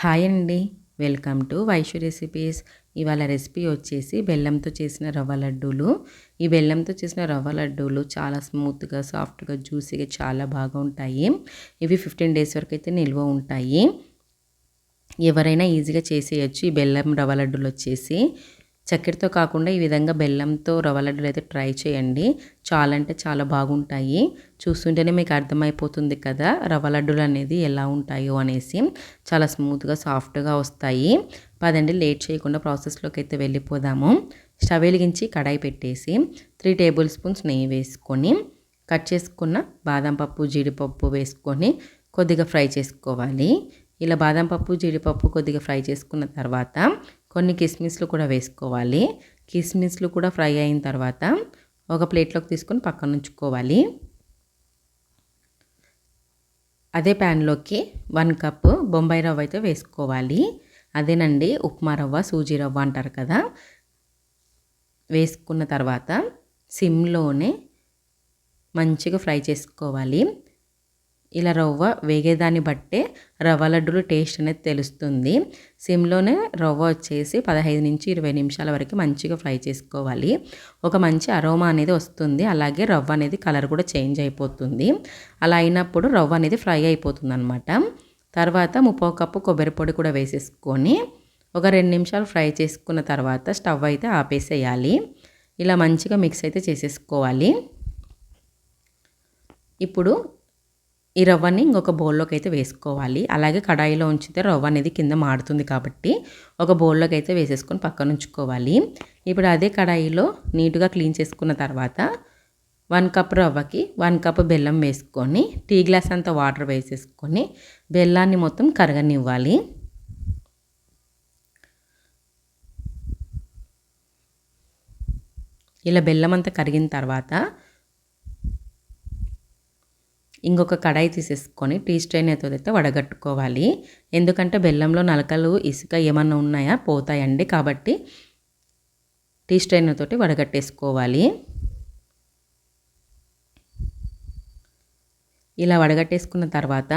Hi అండి. Welcome to Vaishu recipes. ఇవాళ recipe వచ్చేసి బెల్లంతో చేసిన రవ్వ లడ్డూలు. ఈ బెల్లంతో చేసిన రవ్వ లడ్డూలు చాలా స్మూత్‌గా, సాఫ్ట్‌గా, జ్యూసీగా చాలా బాగా ఉంటాయి. ఇవి 15 డేస్ వరకు అయితే నిల్వ ఉంటాయి. ఎవరైనా ఈజీగా చేసేయచ్చు. ఈ బెల్లం రవ్వ లడ్డూలు వచ్చేసి చక్కెరతో కాకుండా ఈ విధంగా బెల్లంతో రవ్వ లడ్డూలు అయితే ట్రై చేయండి. చాలా అంటే చాలా బాగుంటాయి. చూస్తుంటేనే మీకు అర్థమైపోతుంది కదా రవ్వ లడ్డూలు అనేది ఎలా ఉంటాయో అనేసి. చాలా స్మూత్‌గా, సాఫ్ట్‌గా వస్తాయి. పదండి లేట్ చేయకుండా ప్రాసెస్‌లోకి అయితే వెళ్ళిపోదాము. స్టవ్ వెలిగించి కడాయి పెట్టేసి 3 టేబుల్ స్పూన్స్ నెయ్యి వేసుకొని కట్ చేసుకున్న బాదం పప్పు, జీడిపప్పు వేసుకొని కొద్దిగా ఫ్రై చేసుకోవాలి. ఇలా బాదం పప్పు, జీడిపప్పు కొద్దిగా ఫ్రై చేసుకున్న తర్వాత కొన్ని కిస్మిస్లు కూడా వేసుకోవాలి. కిస్మిస్లు కూడా ఫ్రై అయిన తర్వాత ఒక ప్లేట్లోకి తీసుకొని పక్కన ఉంచుకోవాలి. అదే ప్యాన్లోకి 1 కప్పు బొంబాయి రవ్వ అయితే వేసుకోవాలి. అదేనండి ఉప్మా రవ్వ, సూజీ రవ్వ అంటారు కదా. వేసుకున్న తర్వాత సిమ్లోనే మంచిగా ఫ్రై చేసుకోవాలి. ఇలా రవ్వ వేగేదాన్ని బట్టే రవ్వ లడ్డూలు టేస్ట్ అనేది తెలుస్తుంది. సిమ్లోనే రవ్వ వచ్చేసి 15 నుంచి 20 నిమిషాల వరకు మంచిగా ఫ్రై చేసుకోవాలి. ఒక మంచి అరోమా అనేది వస్తుంది. అలాగే రవ్వ అనేది కలర్ కూడా చేంజ్ అయిపోతుంది. అలా అయినప్పుడు రవ్వ అనేది ఫ్రై అయిపోతుంది అనమాట. తర్వాత 3/4 కప్పు కొబ్బరి పొడి కూడా వేసేసుకొని ఒక 2 నిమిషాలు ఫ్రై చేసుకున్న తర్వాత స్టవ్ అయితే ఆపేసేయాలి. ఇలా మంచిగా మిక్స్ అయితే చేసేసుకోవాలి. ఇప్పుడు ఈ రవ్వని ఇంకొక బౌల్లోకి అయితే వేసుకోవాలి. అలాగే కడాయిలో ఉంచితే రవ్వ అనేది కింద మాడుతుంది కాబట్టి ఒక బౌల్లోకి అయితే వేసేసుకొని పక్కన ఉంచుకోవాలి. ఇప్పుడు అదే కడాయిలో నీట్గా క్లీన్ చేసుకున్న తర్వాత 1 కప్ రవ్వకి 1 కప్ బెల్లం వేసుకొని టీ గ్లాస్ అంత వాటర్ వేసేసుకొని బెల్లాన్ని మొత్తం కరగనివ్వాలి. ఇలా బెల్లం అంతా కరిగిన తర్వాత ఇంకొక కడాయి తీసేసుకొని టీ స్ట్రైనర్తో అయితే వడగట్టుకోవాలి. ఎందుకంటే బెల్లంలో నలకలు, ఇసుక ఏమన్నా ఉన్నాయా పోతాయండి. కాబట్టి టీ స్ట్రైనర్ తోటి వడగట్టేసుకోవాలి. ఇలా వడగట్టేసుకున్న తర్వాత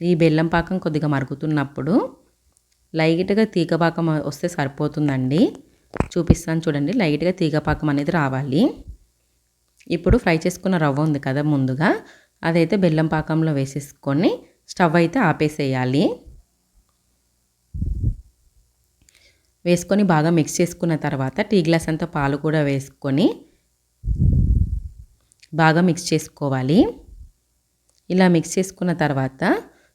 ఈ బెల్లం పాకం కొద్దిగా మరుగుతున్నప్పుడు లైట్గా తీగ పాకం వస్తే సరిపోతుందండి. చూపిస్తాను చూడండి. లైట్గా తీగ పాకం అనేది రావాలి. ఇప్పుడు ఫ్రై చేసుకున్న రవ్వ ఉంది కదా ముందుగా, అదైతే బెల్లం పాకంలో వేసేసుకొని స్టవ్ అయితే ఆపేసేయాలి. వేసుకొని బాగా మిక్స్ చేసుకున్న తర్వాత టీ గ్లాస్ అంతా పాలు కూడా వేసుకొని బాగా మిక్స్ చేసుకోవాలి. ఇలా మిక్స్ చేసుకున్న తర్వాత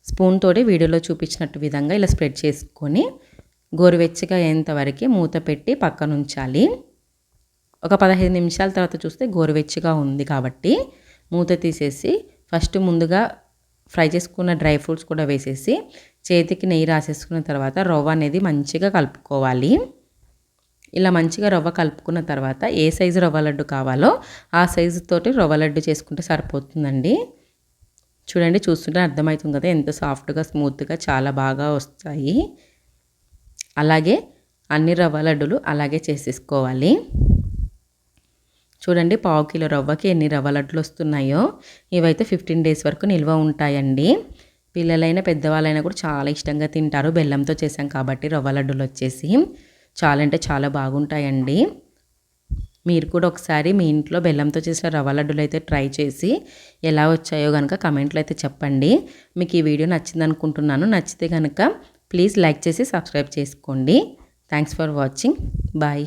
స్పూన్ తోటి వీడియోలో చూపించినట్టు విధంగా ఇలా స్ప్రెడ్ చేసుకొని గోరువెచ్చగా అయ్యేంతవరకు మూత పెట్టి పక్కన ఉంచాలి. ఒక 15 నిమిషాల తర్వాత చూస్తే గోరువెచ్చగా ఉంది కాబట్టి మూత తీసేసి ఫస్ట్ ముందుగా ఫ్రై చేసుకున్న డ్రై ఫ్రూట్స్ కూడా వేసేసి చేతికి నెయ్యి రాసేసుకున్న తర్వాత రవ్వ అనేది మంచిగా కలుపుకోవాలి. ఇలా మంచిగా రవ్వ కలుపుకున్న తర్వాత ఏ సైజు రవ్వ లడ్డు కావాలో ఆ సైజు తోటి రవ్వ లడ్డు చేసుకుంటే సరిపోతుందండి. చూడండి, చూస్తుంటే అర్థమవుతుంది కదా ఎంత సాఫ్ట్గా, స్మూత్గా చాలా బాగా వస్తాయి. అలాగే అన్ని రవ్వ లడ్డులు అలాగే చేసేసుకోవాలి. చూడండి, 1/4 కిలో రవ్వకి ఎన్ని రవ్వ లడ్డులు వస్తున్నాయో. ఇవైతే 15 డేస్ వరకు నిల్వ ఉంటాయండి. పిల్లలైనా పెద్దవాళ్ళైనా కూడా చాలా ఇష్టంగా తింటారు. బెల్లంతో చేసాం కాబట్టి రవ్వ లడ్డులు వచ్చేసి చాలా అంటే చాలా బాగుంటాయండి. మీరు కూడా ఒకసారి మీ ఇంట్లో బెల్లంతో చేసిన రవ్వ లడ్డులు అయితే ట్రై చేసి ఎలా వచ్చాయో కనుక కమెంట్లో అయితే చెప్పండి. మీకు ఈ వీడియో నచ్చింది అనుకుంటున్నాను. నచ్చితే కనుక ప్లీజ్ లైక్ చేసి సబ్స్క్రైబ్ చేసుకోండి. Thanks for watching. బాయ్.